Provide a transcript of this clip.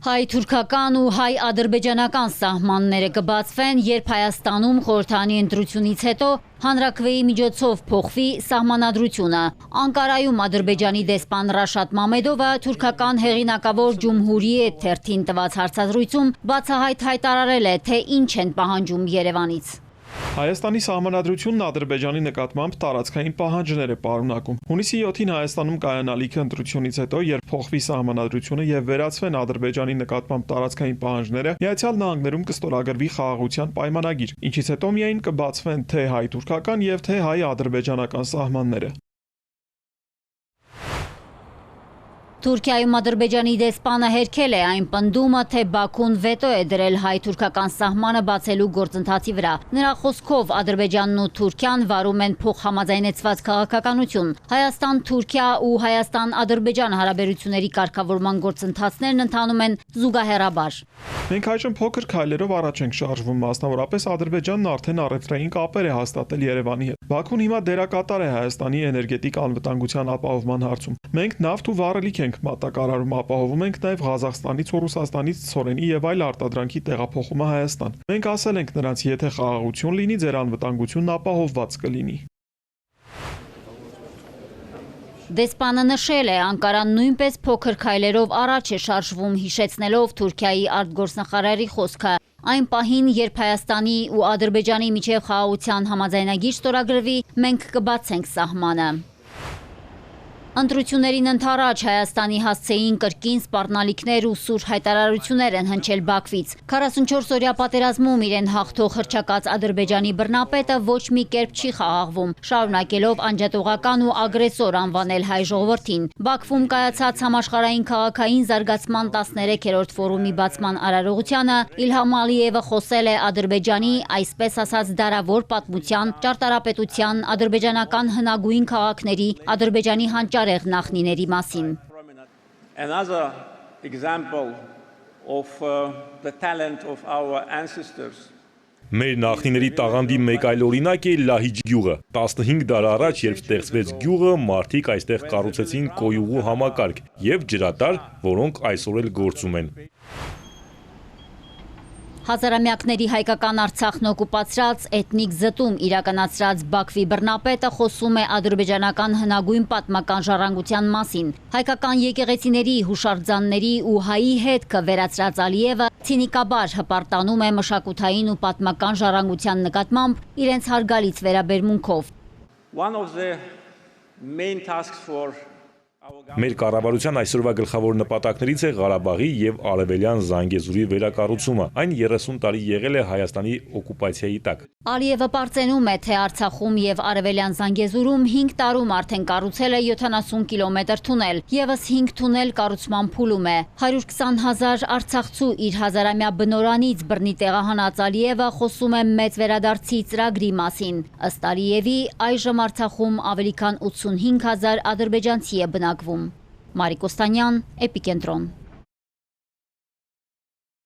Հայ-թուրքական ու հայ-ադրբեջանական սահմանները կբացվեն, երբ Հայաստանում խորհրդանի ընտրությունից հետո հանրաքվեի միջոցով փոխվի սահմանադրությունը։ Անկարայում Ադրբեջանի դեսպան Ռաշադ Մամեդովը թուրքական հեղինակավոր Ջումհուրիեթ թերթին տված հարցազրույցում բացահայտ հայտարարել է, թե ինչ են պահանջում Երևանից։ Հայաստանի սահմանադրությունն Ադրբեջանի նկատմամբ տարածքային պահանջներ է պարունակում։ Հունիսի 7-ին Հայաստանում կայանալիք ընտրությունից հետո, երբ փոխվի սահմանադրությունը եւ վերացվեն Ադրբեջանի նկատմամբ տարածքային պահանջները, Միացյալ Նահանգներում կստորագրվի խաղաղության պայմանագիր, ինչից հետո միայն կբացվեն թե հայ-թուրքական եւ թե հայ-ադրբեջանական սահմանները։ Թուրքիայում Ադրբեջանի դեսպանը հերքել է այն պնդումը, թե Բաքուն վետո է դրել հայ-թուրքական սահմանը բացելու գործընթացի վրա։ Նրա խոսքով Ադրբեջանն ու Թուրքիան վարում են փոխհամաձայնեցված քաղաքականություն։ Հայաստան-Թուրքիա ու Հայաստան-Ադրբեջան հարաբերությունների կարգավորման գործընթացներն ընթանում են զուգահեռաբար։ Մենք այժմ փոքր քայլերով առաջ ենք շարժվում, մասնավորապես Ադրբեջանն արդեն առևտրային կապեր է հաստատել Երևանի հետ։ Բաքուն հիմա դերակատար է Հայաստանի էներգետիկ անվտանգության ապահովման հարցում։ Մենք նավթ ու վառելիք ենք մատակարարում, ապահովում ենք նաև Ղազախստանից ու Ռուսաստանից ցորենի եւ այլ արտադրանքի տեղափոխումը Հայաստան։ Մենք ասել ենք նրանց, եթե խաղաղություն լինի, ձեր անվտանգությունն ապահովված կլինի։ Դեսպանը նշել է, Անկարան նույնպես փոքր քայլերով առաջ է շարժվում, հիշեցնելով Թուրքիայի արտգործնախարարի խոսքը։ Այն պահին, երբ Հայաստանի ու Ադրբեջանի միջև խաղաղության համաձայնագիր ստորագրվի, մենք կբացենք սահմանը։ Ընտրություններին ընդառաջ Հայաստանի հասցեին կրկին սպառնալիքներ ու սուր հայտարարություններ են հնչել Բաքվից։ 44-օրյա պատերազմում իրեն հաղթող հռչակած Ադրբեջանի բռնապետը ոչ մի կերպ չի խաղաղվում, շարունակելով անջատողական ու ագրեսոր անվանել հայ ժողովրդին։ Բաքվում կայացած համաշխարհային քաղաքային զարգացման 13-րդ ֆորումի բացման արարողությանը Իլհամ Ալիևը խոսել է Ադրբեջանի, այսպես ասած, դարավոր պատմության, ճարտարապետության, ադրբեջանական հնագույն քաղաքների, Ադրբեջանի հանճարեղ նախնիների մասին։ Another example of the talent of our ancestors. Մեր նախնիների տաղանդի մեկ այլ օրինակ է Լահիջ գյուղը։ 15 դար առաջ, երբ ստեղծվեց գյուղը, մարդիկ այստեղ կառուցեցին կոյուղու համակարգ եւ ջրատար, որոնք այսօր էլ գործում են։ Հազարամյակների հայկական Արցախն օկուպացրած, էթնիկ զտում իրականացրած Բաքվի բռնապետը խոսում է ադրբեջանական հնագույն պատմական ժառանգության մասին։ Հայկական եկեղեցիների, հուշարձանների ու հայի հետքը վերացրած Ալիևը ցինիկաբար հպարտանում է մշակութային ու պատմական ժառանգության նկատմամբ իրենց հարգալից վերաբերմունքով։ One of the main tasks for Մեր կառավարության այսօրվա գլխավոր նպատակներից է Ղարաբաղի եւ Արևելյան Զանգեզուրի վերակառուցումը։ Այն 30 տարի եղել է Հայաստանի օկուպացիայի տակ։ Ալիևը պարծենում է, թե Արցախում եւ Արևելյան Զանգեզուրում 5 տարում արդեն կառուցել է 70 կիլոմետր թունել, եւս 5 թունել կառուցման փուլում է։ 120,000 արցախցու իր հազարամյա բնորանից բռնի տեղահանած Ալիևը խոսում է մեծ վերադարձի ծրագրի մասին։ Ըստ Ալիևի, այժմ Արցախում ավելի քան 85,000 ադրբեջանցի է բնակվում։ Մարիկ Օստանյան, Էպիկենտրոն։